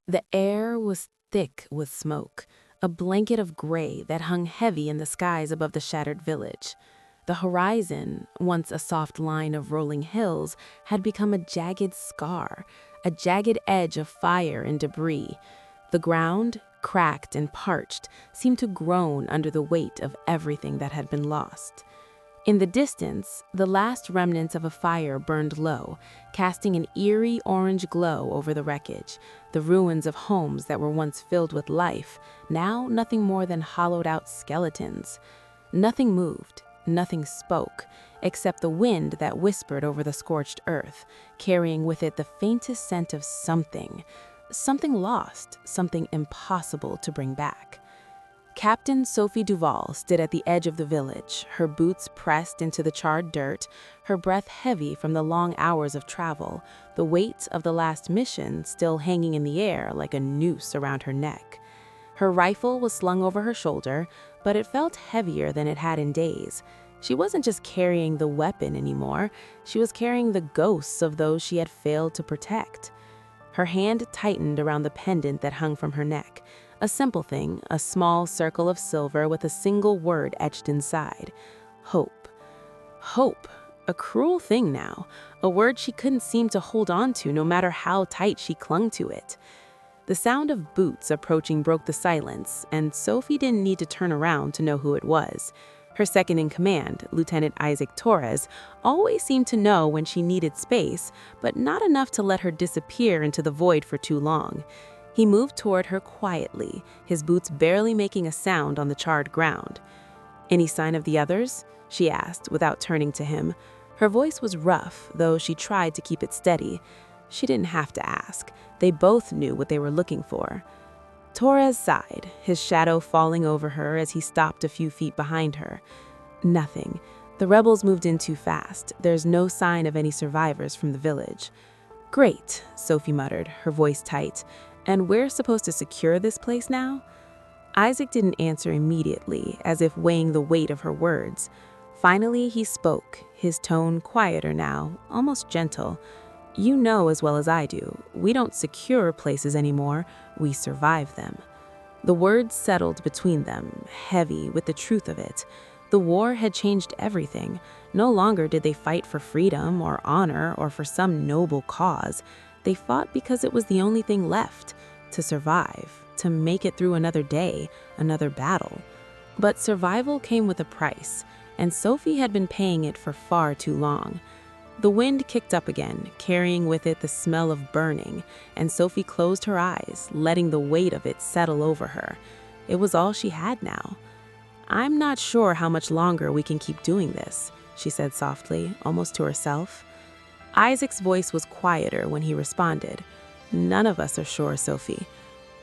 The air was thick with smoke, a blanket of gray that hung heavy in the skies above the shattered village. The horizon, once a soft line of rolling hills, had become a jagged scar, a jagged edge of fire and debris. The ground, cracked and parched, seemed to groan under the weight of everything that had been lost. In the distance, the last remnants of a fire burned low, casting an eerie orange glow over the wreckage, the ruins of homes that were once filled with life, now nothing more than hollowed-out skeletons. Nothing moved, nothing spoke, except the wind that whispered over the scorched earth, carrying with it the faintest scent of something lost, something impossible to bring back. Captain Sophie Duval stood at the edge of the village, her boots pressed into the charred dirt, her breath heavy from the long hours of travel, the weight of the last mission still hanging in the air like a noose around her neck. Her rifle was slung over her shoulder, but it felt heavier than it had in days. She wasn't just carrying the weapon anymore, she was carrying the ghosts of those she had failed to protect. Her hand tightened around the pendant that hung from her neck. A simple thing, a small circle of silver with a single word etched inside. Hope. Hope. A cruel thing now, a word she couldn't seem to hold on to no matter how tight she clung to it. The sound of boots approaching broke the silence, and Sophie didn't need to turn around to know who it was. Her second in command, Lieutenant Isaac Torres, always seemed to know when she needed space, but not enough to let her disappear into the void for too long. He moved toward her quietly, his boots barely making a sound on the charred ground. "Any sign of the others?" she asked, without turning to him. Her voice was rough, though she tried to keep it steady. She didn't have to ask. They both knew what they were looking for. Torres sighed, his shadow falling over her as he stopped a few feet behind her. "Nothing. The rebels moved in too fast. There's no sign of any survivors from the village." "Great," Sophie muttered, her voice tight. "And we're supposed to secure this place now?" Isaac didn't answer immediately, as if weighing the weight of her words. Finally, he spoke, his tone quieter now, almost gentle. "You know as well as I do, we don't secure places anymore, we survive them." The words settled between them, heavy with the truth of it. The war had changed everything. No longer did they fight for freedom or honor or for some noble cause. They fought because it was the only thing left, to survive, to make it through another day, another battle. But survival came with a price, and Sophie had been paying it for far too long. The wind kicked up again, carrying with it the smell of burning, and Sophie closed her eyes, letting the weight of it settle over her. It was all she had now. "I'm not sure how much longer we can keep doing this," she said softly, almost to herself. Isaac's voice was quieter when he responded. "None of us are sure, Sophie."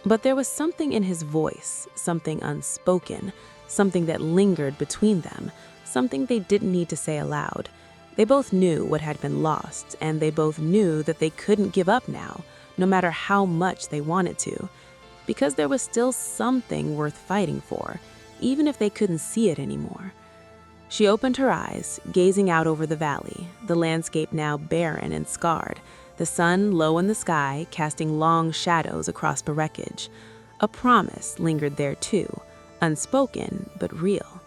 But there was something in his voice, something unspoken, something that lingered between them, something they didn't need to say aloud. They both knew what had been lost, and they both knew that they couldn't give up now, no matter how much they wanted to, because there was still something worth fighting for, even if they couldn't see it anymore. She opened her eyes, gazing out over the valley, the landscape now barren and scarred, the sun low in the sky, casting long shadows across the wreckage. A promise lingered there too, unspoken but real.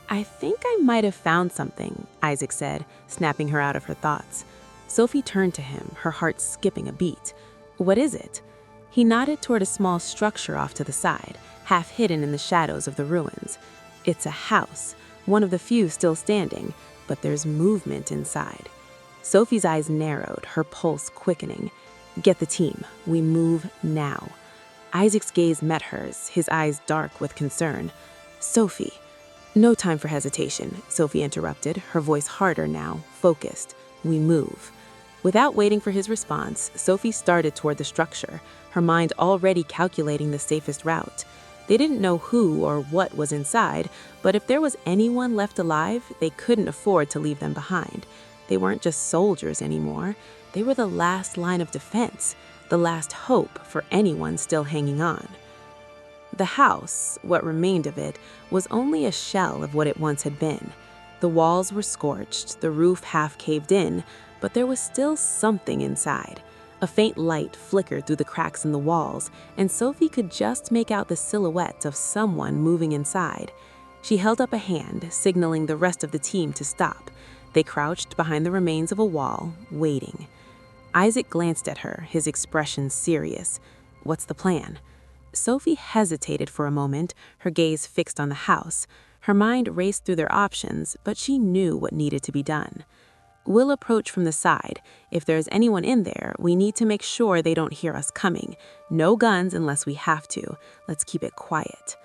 "I think I might have found something," Isaac said, snapping her out of her thoughts. Sophie turned to him, her heart skipping a beat. "What is it?" He nodded toward a small structure off to the side, half hidden in the shadows of the ruins. "It's a house, one of the few still standing, but there's movement inside." Sophie's eyes narrowed, her pulse quickening. "Get the team. We move now." Isaac's gaze met hers, his eyes dark with concern. "Sophie." "No time for hesitation," Sophie interrupted, her voice harder now, focused. "We move." Without waiting for his response, Sophie started toward the structure, her mind already calculating the safest route. They didn't know who or what was inside, but if there was anyone left alive, they couldn't afford to leave them behind. They weren't just soldiers anymore. They were the last line of defense, the last hope for anyone still hanging on. The house, what remained of it, was only a shell of what it once had been. The walls were scorched, the roof half caved in, but there was still something inside. A faint light flickered through the cracks in the walls, and Sophie could just make out the silhouette of someone moving inside. She held up a hand, signaling the rest of the team to stop. They crouched behind the remains of a wall, waiting. Isaac glanced at her, his expression serious. "What's the plan?" Sophie hesitated for a moment, her gaze fixed on the house. Her mind raced through their options, but she knew what needed to be done. "We'll approach from the side. If there's anyone in there, we need to make sure they don't hear us coming. No guns unless we have to. Let's keep it quiet."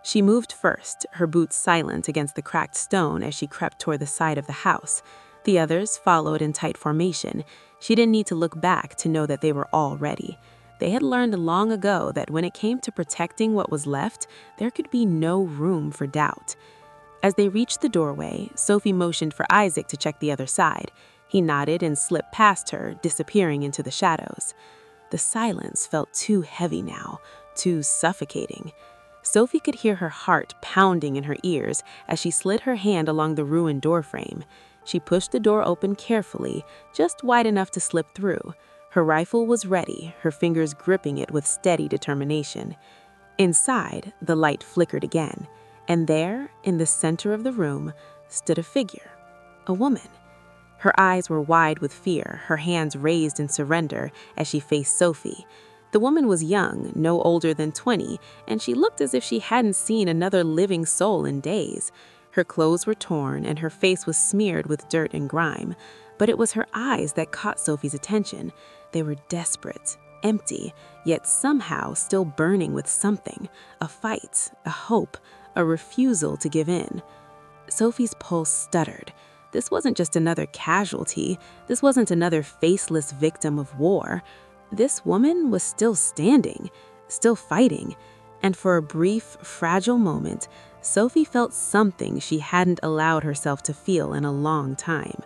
She moved first, her boots silent against the cracked stone as she crept toward the side of the house. The others followed in tight formation. She didn't need to look back to know that they were all ready. They had learned long ago that when it came to protecting what was left, there could be no room for doubt. As they reached the doorway, Sophie motioned for Isaac to check the other side. He nodded and slipped past her, disappearing into the shadows. The silence felt too heavy now, too suffocating. Sophie could hear her heart pounding in her ears as she slid her hand along the ruined doorframe. She pushed the door open carefully, just wide enough to slip through. Her rifle was ready, her fingers gripping it with steady determination. Inside, the light flickered again, and there, in the center of the room, stood a figure, a woman. Her eyes were wide with fear, her hands raised in surrender as she faced Sophie. The woman was young, no older than 20, and she looked as if she hadn't seen another living soul in days. Her clothes were torn and her face was smeared with dirt and grime, but it was her eyes that caught Sophie's attention. They were desperate, empty, yet somehow still burning with something, a fight, a hope, a refusal to give in. Sophie's pulse stuttered. This wasn't just another casualty. This wasn't another faceless victim of war. This woman was still standing, still fighting, and for a brief, fragile moment, Sophie felt something she hadn't allowed herself to feel in a long time.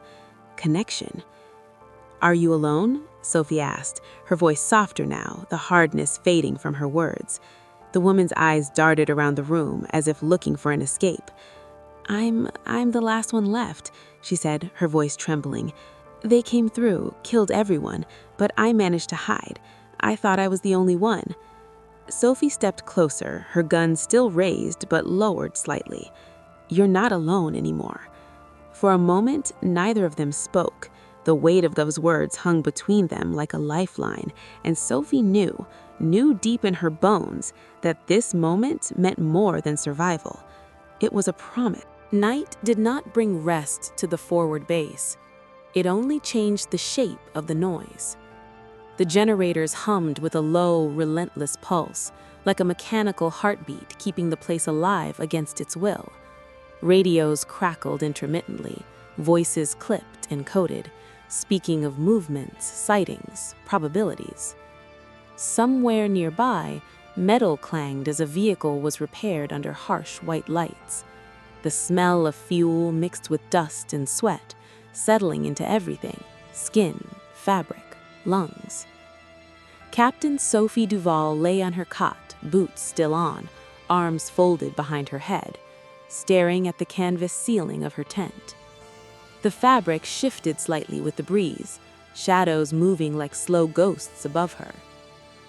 Connection. "Are you alone?" Sophie asked, her voice softer now, the hardness fading from her words. The woman's eyes darted around the room as if looking for an escape. I'm the last one left," she said, her voice trembling. "They came through, killed everyone, but I managed to hide. I thought I was the only one." Sophie stepped closer, her gun still raised but lowered slightly. "You're not alone anymore." For a moment, neither of them spoke. The weight of those words hung between them like a lifeline, and Sophie knew deep in her bones, that this moment meant more than survival. It was a promise. Night did not bring rest to the forward base. It only changed the shape of the noise. The generators hummed with a low, relentless pulse, like a mechanical heartbeat keeping the place alive against its will. Radios crackled intermittently, voices clipped and coded, speaking of movements, sightings, probabilities. Somewhere nearby, metal clanged as a vehicle was repaired under harsh white lights. The smell of fuel mixed with dust and sweat, settling into everything: skin, fabric, lungs. Captain Sophie Duval lay on her cot, boots still on, arms folded behind her head, staring at the canvas ceiling of her tent. The fabric shifted slightly with the breeze, shadows moving like slow ghosts above her.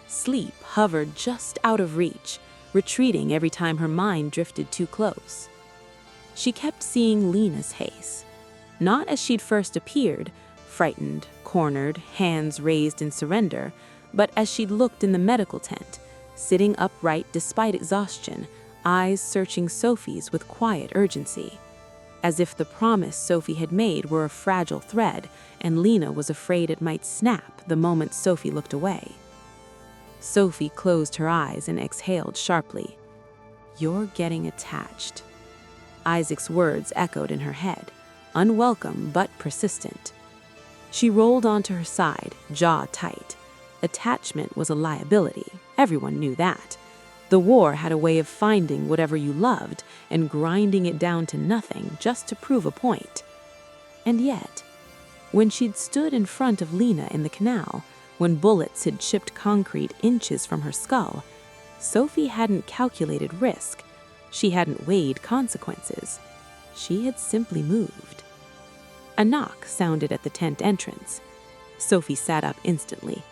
Sleep hovered just out of reach, retreating every time her mind drifted too close. She kept seeing Lena's Hayes, not as she'd first appeared, frightened, cornered, hands raised in surrender, but as she'd looked in the medical tent, sitting upright despite exhaustion, eyes searching Sophie's with quiet urgency, as if the promise Sophie had made were a fragile thread, and Lena was afraid it might snap the moment Sophie looked away. Sophie closed her eyes and exhaled sharply. "You're getting attached." Isaac's words echoed in her head, unwelcome but persistent. She rolled onto her side, jaw tight. Attachment was a liability. Everyone knew that. The war had a way of finding whatever you loved and grinding it down to nothing just to prove a point. And yet, when she'd stood in front of Lena in the canal, when bullets had chipped concrete inches from her skull, Sophie hadn't calculated risk. She hadn't weighed consequences. She had simply moved. A knock sounded at the tent entrance. Sophie sat up instantly.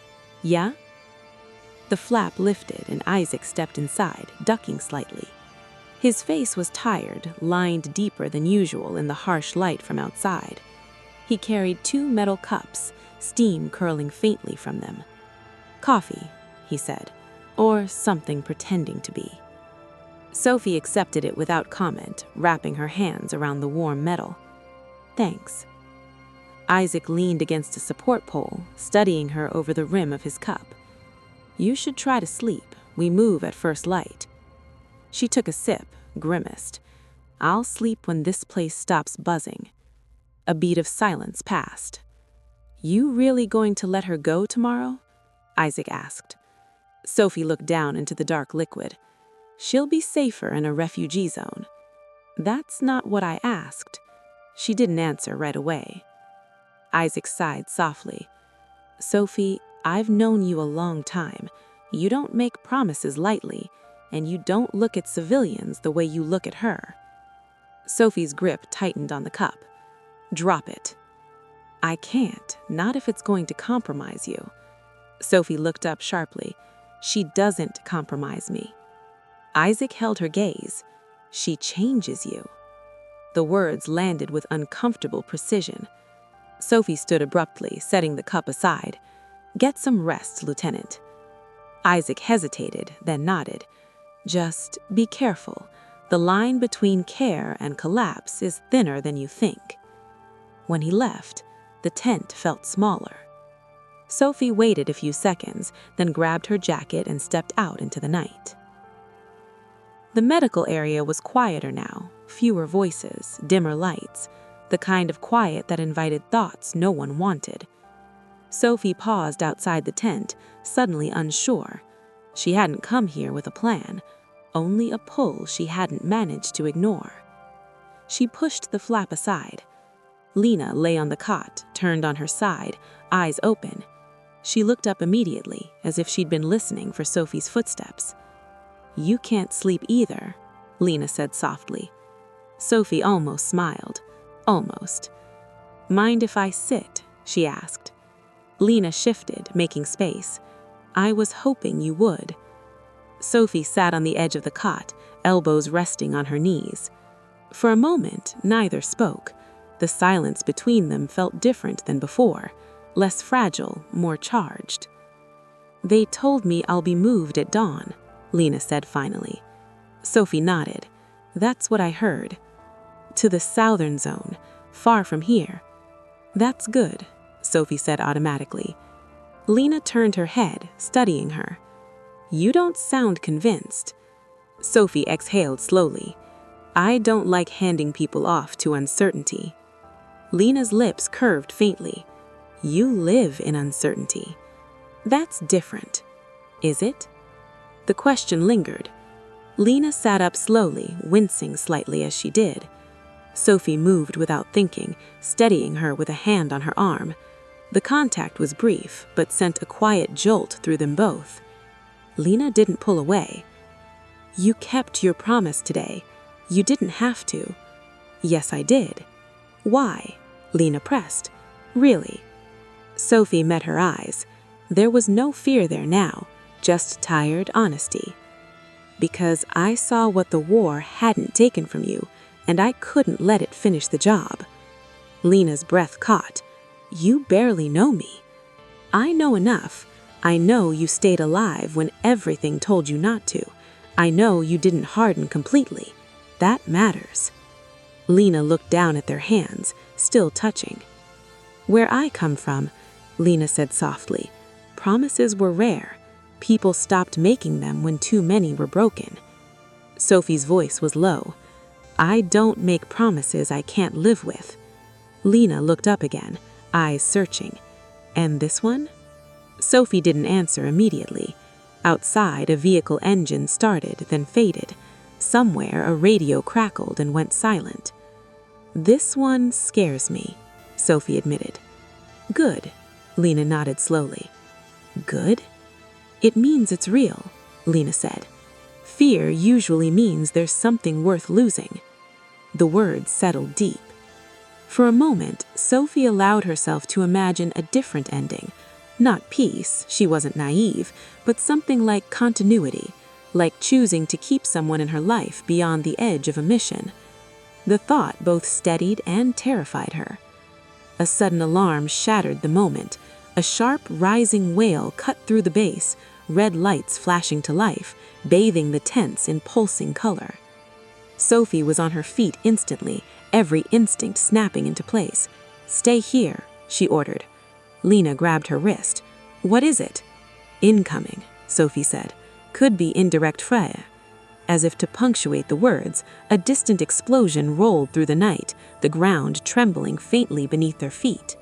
Yeah? The flap lifted and Isaac stepped inside, ducking slightly. His face was tired, lined deeper than usual in the harsh light from outside. He carried 2 metal cups, steam curling faintly from them. "Coffee," he said, or something pretending to be. Sophie accepted it without comment, wrapping her hands around the warm metal. "Thanks." Isaac leaned against a support pole, studying her over the rim of his cup. "You should try to sleep. We move at first light." She took a sip, grimaced. "I'll sleep when this place stops buzzing." A beat of silence passed. "You really going to let her go tomorrow?" Isaac asked. Sophie looked down into the dark liquid. "She'll be safer in a refugee zone." "That's not what I asked." She didn't answer right away. Isaac sighed softly. "Sophie, I've known you a long time. You don't make promises lightly, and you don't look at civilians the way you look at her." Sophie's grip tightened on the cup. "Drop it." "I can't, not if it's going to compromise you." Sophie looked up sharply. "She doesn't compromise me." Isaac held her gaze. "She changes you." The words landed with uncomfortable precision. Sophie stood abruptly, setting the cup aside. "Get some rest, Lieutenant." Isaac hesitated, then nodded. "Just be careful. The line between care and collapse is thinner than you think." When he left, the tent felt smaller. Sophie waited a few seconds, then grabbed her jacket and stepped out into the night. The medical area was quieter now, fewer voices, dimmer lights, the kind of quiet that invited thoughts no one wanted. Sophie paused outside the tent, suddenly unsure. She hadn't come here with a plan, only a pull she hadn't managed to ignore. She pushed the flap aside. Lena lay on the cot, turned on her side, eyes open. She looked up immediately, as if she'd been listening for Sophie's footsteps. "You can't sleep either," Lena said softly. Sophie almost smiled. Almost. "Mind if I sit?" she asked. Lena shifted, making space. "I was hoping you would." Sophie sat on the edge of the cot, elbows resting on her knees. For a moment, neither spoke. The silence between them felt different than before, less fragile, more charged. "They told me I'll be moved at dawn," Lena said finally. Sophie nodded. "That's what I heard. To the southern zone, far from here." "That's good," Sophie said automatically. Lena turned her head, studying her. "You don't sound convinced." Sophie exhaled slowly. "I don't like handing people off to uncertainty." Lena's lips curved faintly. "You live in uncertainty." "That's different." "Is it?" The question lingered. Lena sat up slowly, wincing slightly as she did. Sophie moved without thinking, steadying her with a hand on her arm. The contact was brief, but sent a quiet jolt through them both. Lena didn't pull away. "You kept your promise today. You didn't have to." "Yes, I did." "Why?" Lena pressed. "Really?" Sophie met her eyes. There was no fear there now, just tired honesty. "Because I saw what the war hadn't taken from you, and I couldn't let it finish the job." Lena's breath caught. "You barely know me." "I know enough. I know you stayed alive when everything told you not to. I know you didn't harden completely. That matters." Lena looked down at their hands, still touching. "Where I come from," Lena said softly, "promises were rare. People stopped making them when too many were broken." Sophie's voice was low. "I don't make promises I can't live with." Lena looked up again, eyes searching. "And this one?" Sophie didn't answer immediately. Outside, a vehicle engine started, then faded. Somewhere, a radio crackled and went silent. "This one scares me," Sophie admitted. "Good," Lena nodded slowly. "Good?" "It means it's real," Lena said. "Fear usually means there's something worth losing." The words settled deep. For a moment, Sophie allowed herself to imagine a different ending, Not peace, she wasn't naive, but something like continuity, like choosing to keep someone in her life beyond the edge of a mission. The thought both steadied and terrified her. A sudden alarm shattered the moment. A sharp, rising wail cut through the base, red lights flashing to life, bathing the tents in pulsing color. Sophie was on her feet instantly, every instinct snapping into place. "Stay here," she ordered. Lena grabbed her wrist. "What is it?" "Incoming," Sophie said. "Could be indirect fire." As if to punctuate the words, a distant explosion rolled through the night, the ground trembling faintly beneath their feet.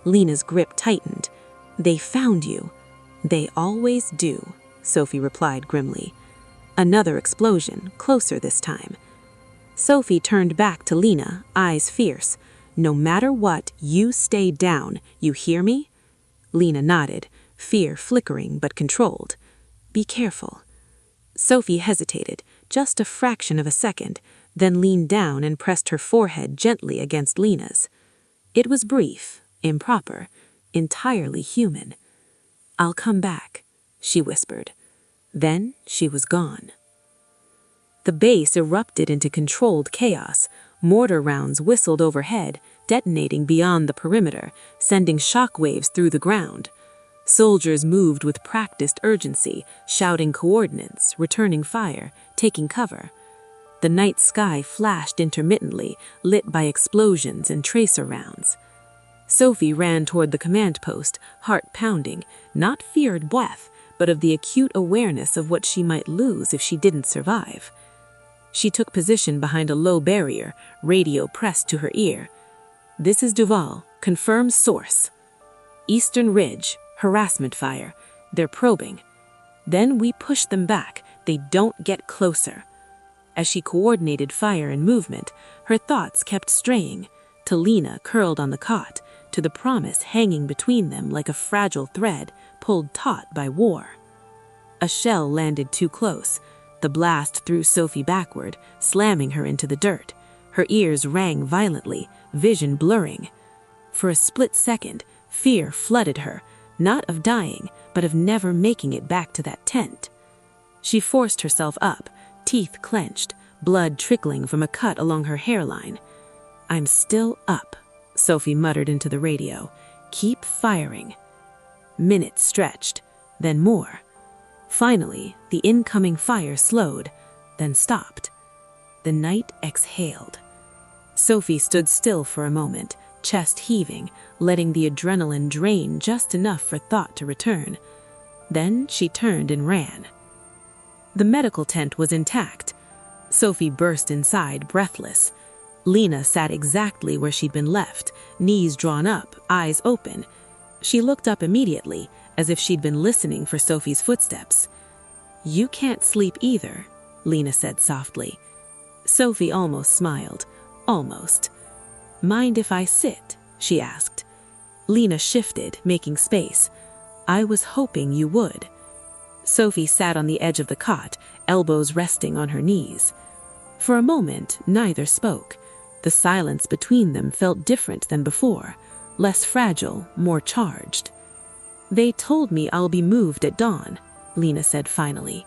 Lena's grip tightened. "They found you." "They always do," Sophie replied grimly. Another explosion, closer this time. Sophie turned back to Lena, eyes fierce. "No matter what, you stay down. You hear me?" Lena nodded, fear flickering but controlled. "Be careful." Sophie hesitated, just a fraction of a second, then leaned down and pressed her forehead gently against Lena's. It was brief, improper, entirely human. "I'll come back," she whispered. Then she was gone. The base erupted into controlled chaos. Mortar rounds whistled overhead, detonating beyond the perimeter, sending shockwaves through the ground. Soldiers moved with practiced urgency, shouting coordinates, returning fire, taking cover. The night sky flashed intermittently, lit by explosions and tracer rounds. Sophie ran toward the command post, heart pounding, not fear of death, but of the acute awareness of what she might lose if she didn't survive. She took position behind a low barrier, radio pressed to her ear. "This is Duval. Confirm source." "Eastern Ridge. Harassment fire. They're probing." "Then we push them back. They don't get closer." As she coordinated fire and movement, her thoughts kept straying, to Lena curled on the cot, to the promise hanging between them like a fragile thread pulled taut by war. A shell landed too close. The blast threw Sophie backward, slamming her into the dirt. Her ears rang violently, vision blurring. For a split second, fear flooded her, not of dying, but of never making it back to that tent. She forced herself up, teeth clenched, blood trickling from a cut along her hairline. "I'm still up," Sophie muttered into the radio. "Keep firing." Minutes stretched, then more. Finally, the incoming fire slowed, then stopped. The night exhaled. Sophie stood still for a moment, chest heaving, letting the adrenaline drain just enough for thought to return. Then she turned and ran. The medical tent was intact. Sophie burst inside, breathless. Lena sat exactly where she'd been left, knees drawn up, eyes open. She looked up immediately, as if she'd been listening for Sophie's footsteps. "You can't sleep either," Lena said softly. Sophie almost smiled. Almost. "Mind if I sit?" she asked. Lena shifted, making space. "I was hoping you would." Sophie sat on the edge of the cot, elbows resting on her knees. For a moment, neither spoke. The silence between them felt different than before, less fragile, more charged. "They told me I'll be moved at dawn," Lena said finally.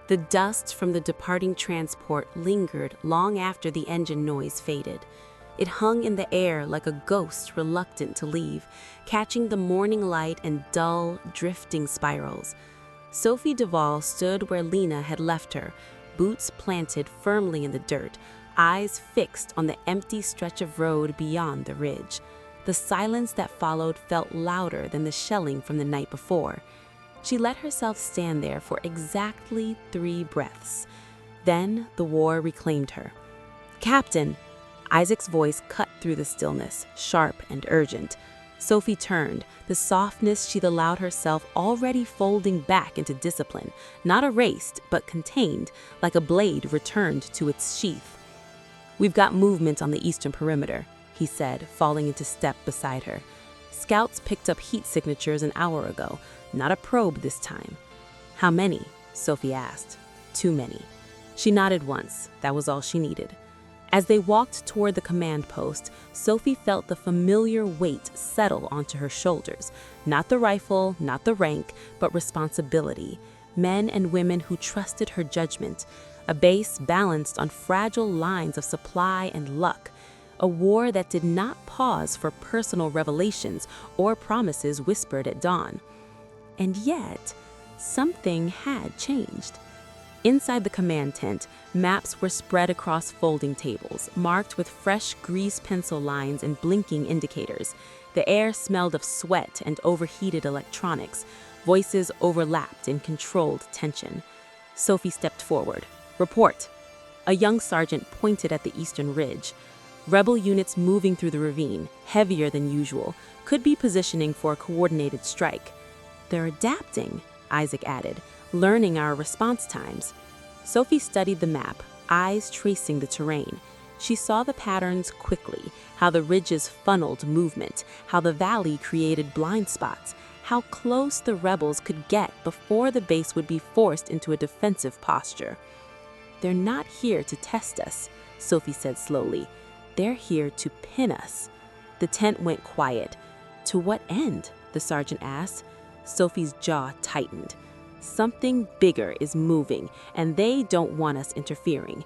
The dust from the departing transport lingered long after the engine noise faded. It hung in the air like a ghost reluctant to leave, catching the morning light in dull, drifting spirals. Sophie Duval stood where Lena had left her, boots planted firmly in the dirt, eyes fixed on the empty stretch of road beyond the ridge. The silence that followed felt louder than the shelling from the night before. She let herself stand there for exactly 3 breaths. Then the war reclaimed her. "Captain!" Isaac's voice cut through the stillness, sharp and urgent. Sophie turned, the softness she'd allowed herself already folding back into discipline, not erased, but contained, like a blade returned to its sheath. "We've got movement on the eastern perimeter," he said, falling into step beside her. "Scouts picked up heat signatures an hour ago, not a probe this time." "How many?" Sophie asked. "Too many." She nodded once, that was all she needed. As they walked toward the command post, Sophie felt the familiar weight settle onto her shoulders. Not the rifle, not the rank, but responsibility. Men and women who trusted her judgment. A base balanced on fragile lines of supply and luck. A war that did not pause for personal revelations or promises whispered at dawn. And yet, something had changed. Inside the command tent, maps were spread across folding tables, marked with fresh grease pencil lines and blinking indicators. The air smelled of sweat and overheated electronics. Voices overlapped in controlled tension. Sophie stepped forward. "Report." A young sergeant pointed at the eastern ridge. Rebel units moving through the ravine, heavier than usual, could be positioning for a coordinated strike. "They're adapting," Isaac added, "learning our response times." Sophie studied the map, eyes tracing the terrain. She saw the patterns quickly, how the ridges funneled movement, how the valley created blind spots, how close the rebels could get before the base would be forced into a defensive posture. "They're not here to test us," Sophie said slowly. "They're here to pin us." The tent went quiet. "To what end?" the sergeant asked. Sophie's jaw tightened. Something bigger is moving, and they don't want us interfering.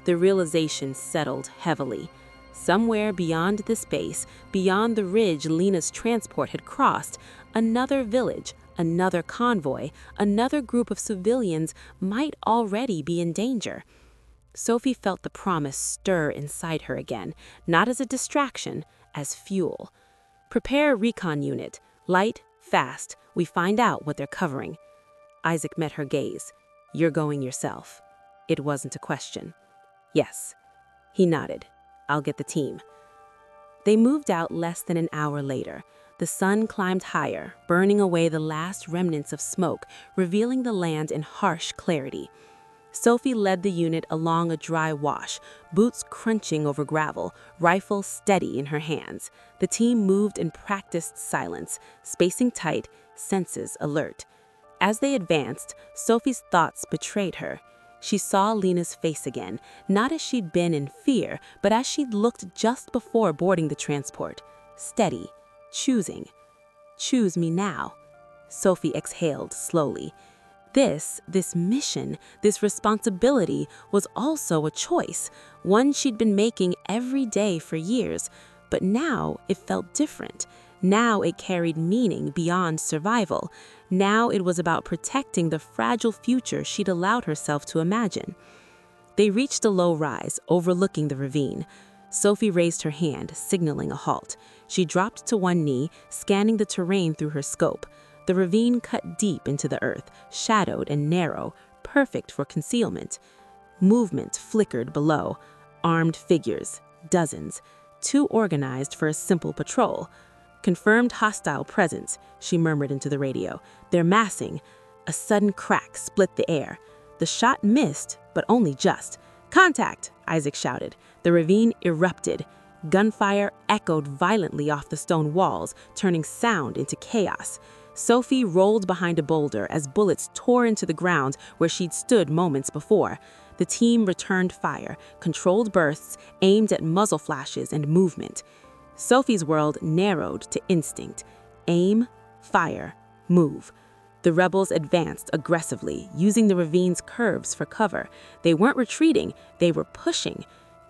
The realization settled heavily. Somewhere beyond this base, beyond the ridge Lena's transport had crossed, another village, another convoy, another group of civilians might already be in danger. Sophie felt the promise stir inside her again, not as a distraction, as fuel. "Prepare a recon unit. Light, fast. We find out what they're covering." Isaac met her gaze. "You're going yourself." It wasn't a question. "Yes." He nodded. "I'll get the team." They moved out less than an hour later. The sun climbed higher, burning away the last remnants of smoke, revealing the land in harsh clarity. Sophie led the unit along a dry wash, boots crunching over gravel, rifle steady in her hands. The team moved in practiced silence, spacing tight, senses alert. As they advanced, Sophie's thoughts betrayed her. She saw Lena's face again, not as she'd been in fear, but as she'd looked just before boarding the transport. Steady, choosing. "Choose me now." Sophie exhaled slowly. This mission, this responsibility was also a choice, one she'd been making every day for years, but now it felt different. Now it carried meaning beyond survival. Now it was about protecting the fragile future she'd allowed herself to imagine. They reached a low rise, overlooking the ravine. Sophie raised her hand, signaling a halt. She dropped to one knee, scanning the terrain through her scope. The ravine cut deep into the earth, shadowed and narrow, perfect for concealment. Movement flickered below. Armed figures, dozens, too organized for a simple patrol. "Confirmed hostile presence," she murmured into the radio. "They're massing." A sudden crack split the air. The shot missed, but only just. "Contact!" Isaac shouted. The ravine erupted. Gunfire echoed violently off the stone walls, turning sound into chaos. Sophie rolled behind a boulder as bullets tore into the ground where she'd stood moments before. The team returned fire, controlled bursts, aimed at muzzle flashes and movement. Sophie's world narrowed to instinct. Aim, fire, move. The rebels advanced aggressively, using the ravine's curves for cover. They weren't retreating, they were pushing.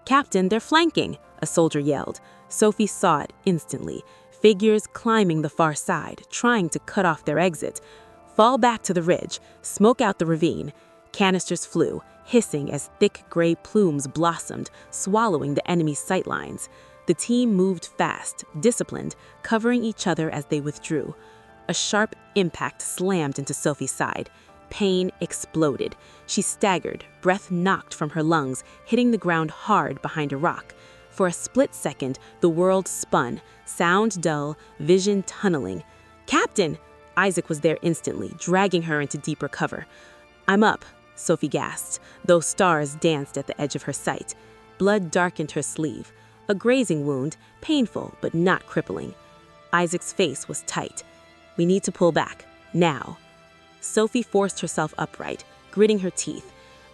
"Captain, they're flanking," a soldier yelled. Sophie saw it instantly. Figures climbing the far side, trying to cut off their exit. "Fall back to the ridge. Smoke out the ravine." Canisters flew, hissing as thick gray plumes blossomed, swallowing the enemy's sightlines. The team moved fast, disciplined, covering each other as they withdrew. A sharp impact slammed into Sophie's side. Pain exploded. She staggered, breath knocked from her lungs, hitting the ground hard behind a rock. For a split second, the world spun, sound dull, vision tunneling. "Captain!" Isaac was there instantly, dragging her into deeper cover. "I'm up," Sophie gasped, though stars danced at the edge of her sight. Blood darkened her sleeve. A grazing wound, painful but not crippling. Isaac's face was tight. "We need to pull back, now." Sophie forced herself upright, gritting her teeth.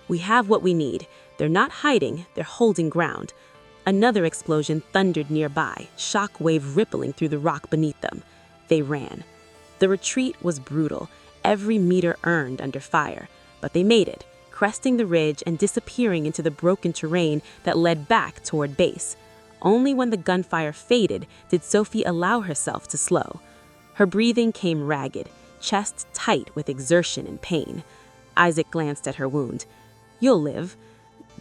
We have what we need. They're not hiding, they're holding ground. Another explosion thundered nearby, shock wave rippling through the rock beneath them. They ran. The retreat was brutal, every meter earned under fire, but they made it, cresting the ridge and disappearing into the broken terrain that led back toward base. Only when the gunfire faded did Sophie allow herself to slow. Her breathing came ragged, chest tight with exertion and pain. Isaac glanced at her wound. "You'll live."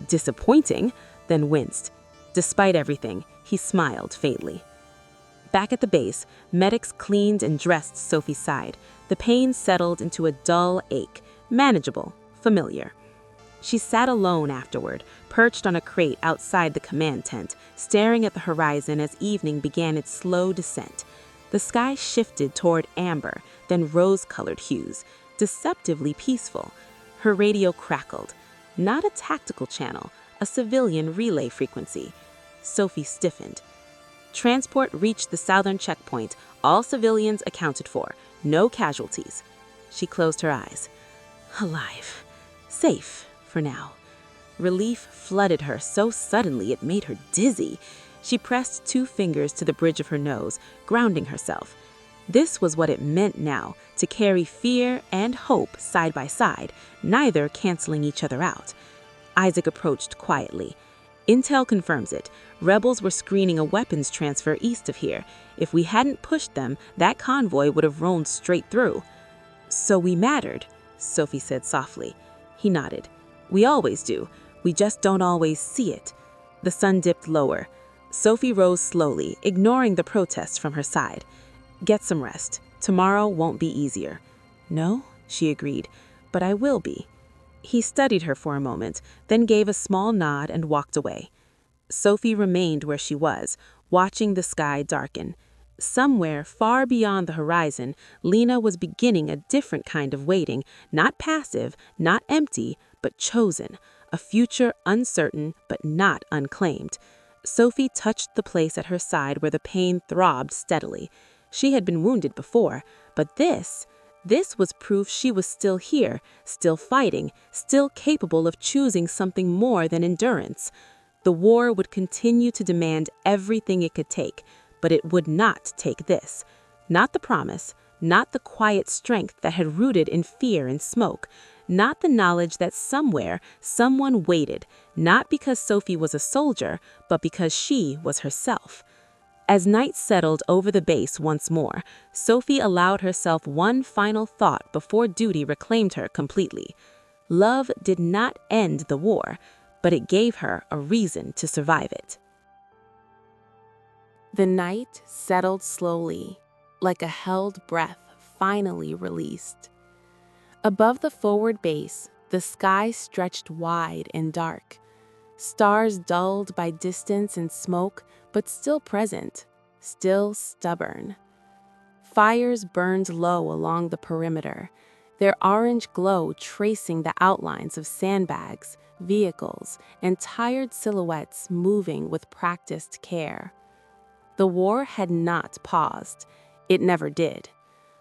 Disappointing, then winced. Despite everything, he smiled faintly. Back at the base, medics cleaned and dressed Sophie's side. The pain settled into a dull ache, manageable, familiar. She sat alone afterward, perched on a crate outside the command tent, staring at the horizon as evening began its slow descent. The sky shifted toward amber, then rose-colored hues, deceptively peaceful. Her radio crackled. Not a tactical channel, a civilian relay frequency. Sophie stiffened. Transport reached the southern checkpoint, all civilians accounted for, no casualties. She closed her eyes. Alive. Safe, for now. Relief flooded her so suddenly it made her dizzy. She pressed 2 fingers to the bridge of her nose, grounding herself. This was what it meant now, to carry fear and hope side by side, neither canceling each other out. Isaac approached quietly. Intel confirms it. Rebels were screening a weapons transfer east of here. If we hadn't pushed them, that convoy would have roamed straight through. "So we mattered," Sophie said softly. He nodded. "We always do. We just don't always see it." The sun dipped lower. Sophie rose slowly, ignoring the protests from her side. "Get some rest. Tomorrow won't be easier." "No," she agreed, "but I will be." He studied her for a moment, then gave a small nod and walked away. Sophie remained where she was, watching the sky darken. Somewhere far beyond the horizon, Lena was beginning a different kind of waiting, not passive, not empty, but chosen, a future uncertain but not unclaimed. Sophie touched the place at her side where the pain throbbed steadily. She had been wounded before, but this was proof she was still here, still fighting, still capable of choosing something more than endurance. The war would continue to demand everything it could take, but it would not take this. Not the promise, not the quiet strength that had rooted in fear and smoke, not the knowledge that somewhere someone waited, not because Sophie was a soldier, but because she was herself. As night settled over the base once more, Sophie allowed herself one final thought before duty reclaimed her completely. Love did not end the war, but it gave her a reason to survive it. The night settled slowly, like a held breath finally released. Above the forward base, the sky stretched wide and dark. Stars dulled by distance and smoke, but still present, still stubborn. Fires burned low along the perimeter, their orange glow tracing the outlines of sandbags, vehicles, and tired silhouettes moving with practiced care. The war had not paused. It never did.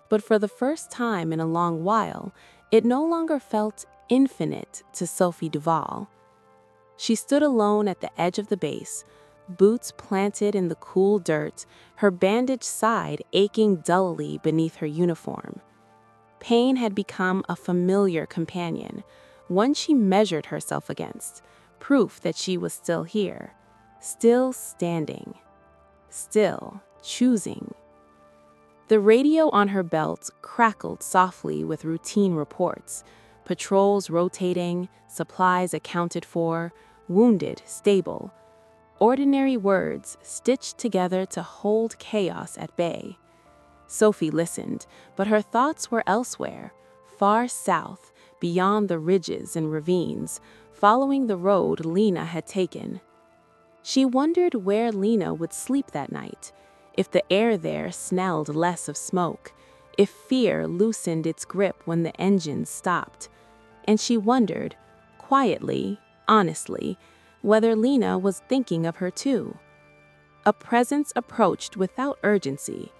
But for the first time in a long while, it no longer felt infinite to Sophie Duval. She stood alone at the edge of the base, boots planted in the cool dirt, her bandaged side aching dully beneath her uniform. Pain had become a familiar companion, one she measured herself against, proof that she was still here, still standing, still choosing. The radio on her belt crackled softly with routine reports, patrols rotating, supplies accounted for, wounded stable. Ordinary words stitched together to hold chaos at bay. Sophie listened, but her thoughts were elsewhere, far south, beyond the ridges and ravines, following the road Lena had taken. She wondered where Lena would sleep that night, if the air there smelled less of smoke, if fear loosened its grip when the engines stopped. And she wondered, quietly, honestly, whether Lena was thinking of her too. A presence approached without urgency.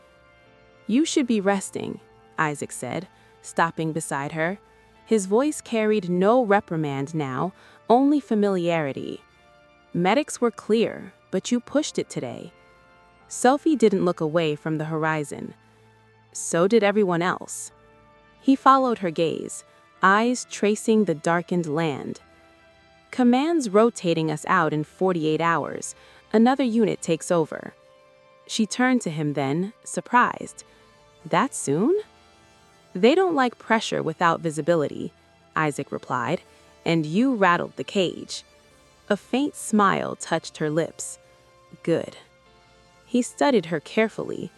"You should be resting," Isaac said, stopping beside her. His voice carried no reprimand now, only familiarity. "Medics were clear, but you pushed it today." Sophie didn't look away from the horizon. So did everyone else. He followed her gaze, eyes tracing the darkened land. "Command's rotating us out in 48 hours. Another unit takes over." She turned to him then, surprised. "That soon?" "They don't like pressure without visibility," Isaac replied, "and you rattled the cage." A faint smile touched her lips. "Good." He studied her carefully.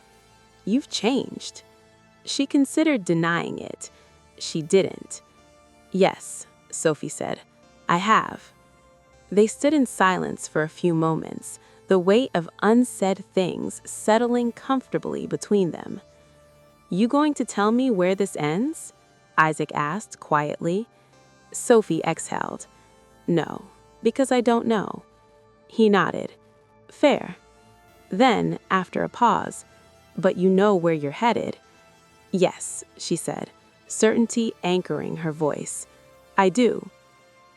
"You've changed." She considered denying it. She didn't. "Yes," Sophie said, "I have." They stood in silence for a few moments, the weight of unsaid things settling comfortably between them. "You going to tell me where this ends?" Isaac asked quietly. Sophie exhaled. "No, because I don't know." He nodded. "Fair." Then, after a pause, "But you know where you're headed." "Yes," she said, certainty anchoring her voice. "I do."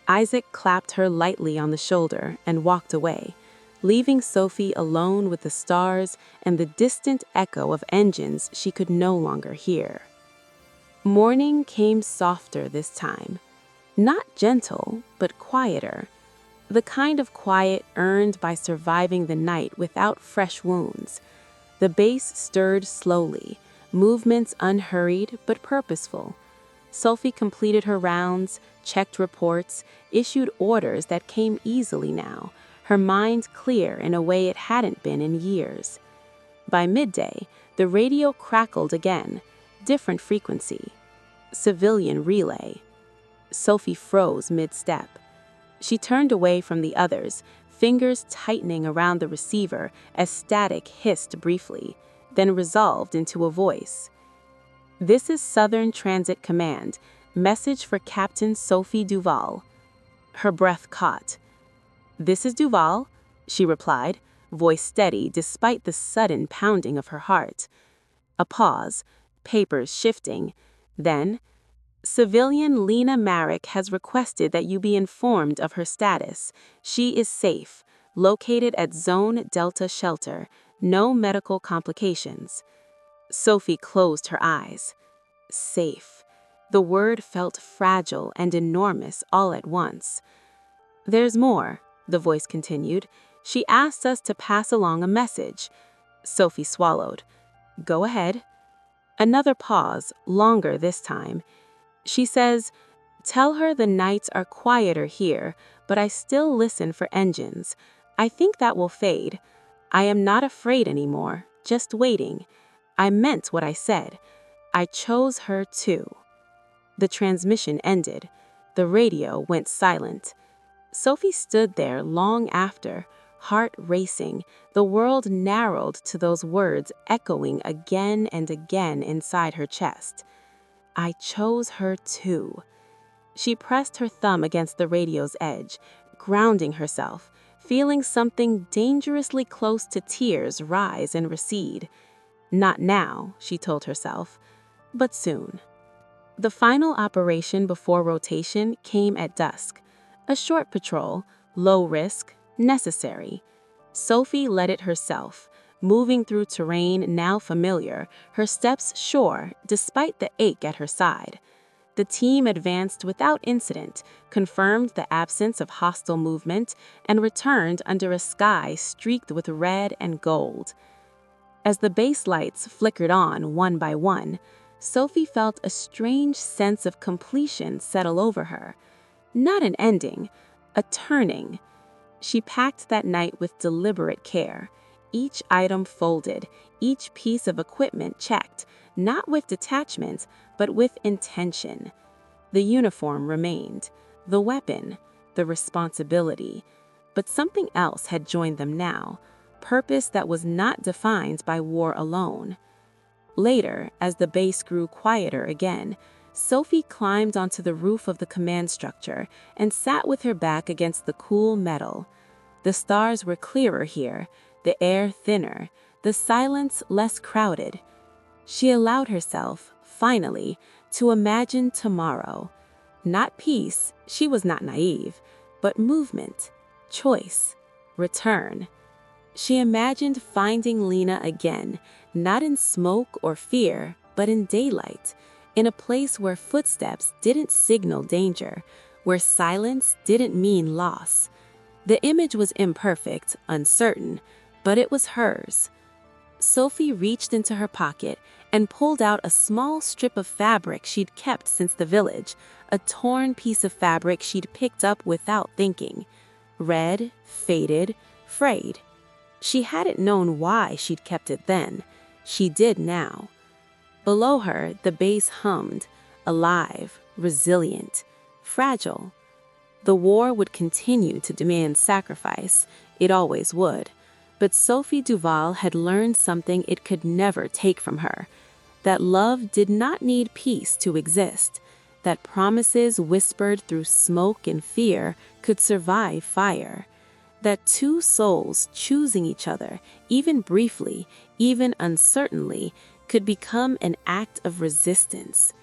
Isaac clapped her lightly on the shoulder and walked away, leaving Sophie alone with the stars and the distant echo of engines she could no longer hear. Morning came softer this time. Not gentle, but quieter. The kind of quiet earned by surviving the night without fresh wounds. The base stirred slowly, movements unhurried but purposeful. Sophie completed her rounds, checked reports, issued orders that came easily now, her mind clear in a way it hadn't been in years. By midday, the radio crackled again, different frequency. Civilian relay. Sophie froze mid-step. She turned away from the others, fingers tightening around the receiver as static hissed briefly, then resolved into a voice. "This is Southern Transit Command. Message for Captain Sophie Duval." Her breath caught. "This is Duval," she replied, voice steady despite the sudden pounding of her heart. A pause, papers shifting. Then, "Civilian Lena Marek has requested that you be informed of her status. She is safe, located at Zone Delta Shelter. No medical complications." Sophie closed her eyes. Safe. The word felt fragile and enormous all at once. "There's more," the voice continued. "She asked us to pass along a message." Sophie swallowed. "Go ahead." Another pause, longer this time. She says, "Tell her the nights are quieter here, but I still listen for engines. I think that will fade. I am not afraid anymore, just waiting. I meant what I said. I chose her too." The transmission ended. The radio went silent. Sophie stood there long after, heart racing, the world narrowed to those words echoing again and again inside her chest. I chose her too. She pressed her thumb against the radio's edge, grounding herself, feeling something dangerously close to tears rise and recede. Not now, she told herself, but soon. The final operation before rotation came at dusk. A short patrol, low risk, necessary. Sophie led it herself, moving through terrain now familiar, her steps sure despite the ache at her side. The team advanced without incident, confirmed the absence of hostile movement, and returned under a sky streaked with red and gold. As the base lights flickered on one by one, Sophie felt a strange sense of completion settle over her. Not an ending, a turning. She packed that night with deliberate care, each item folded, each piece of equipment checked, not with detachment, but with intention. The uniform remained, the weapon, the responsibility, but something else had joined them now, purpose that was not defined by war alone. Later, as the base grew quieter again, Sophie climbed onto the roof of the command structure and sat with her back against the cool metal. The stars were clearer here, the air thinner, the silence less crowded. She allowed herself, finally, to imagine tomorrow. Not peace, she was not naive, but movement, choice, return. She imagined finding Lena again, not in smoke or fear, but in daylight, in a place where footsteps didn't signal danger, where silence didn't mean loss. The image was imperfect, uncertain, but it was hers. Sophie reached into her pocket and pulled out a small strip of fabric she'd kept since the village, a torn piece of fabric she'd picked up without thinking. Red, faded, frayed. She hadn't known why she'd kept it then. She did now. Below her, the bass hummed, alive, resilient, fragile. The war would continue to demand sacrifice. It always would. But Sophie Duval had learned something it could never take from her. That love did not need peace to exist. That promises whispered through smoke and fear could survive fire. That two souls choosing each other, even briefly, even uncertainly, could become an act of resistance.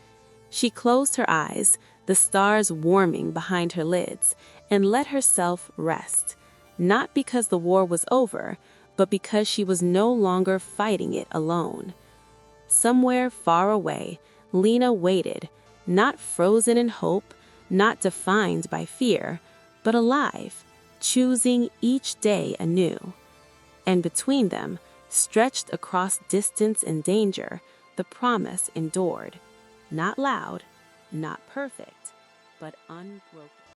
She closed her eyes, the stars warming behind her lids, and let herself rest. Not because the war was over, but because she was no longer fighting it alone. Somewhere far away, Lena waited, not frozen in hope, not defined by fear, but alive, choosing each day anew. And between them, stretched across distance and danger, the promise endured. Not loud, not perfect, but unbroken.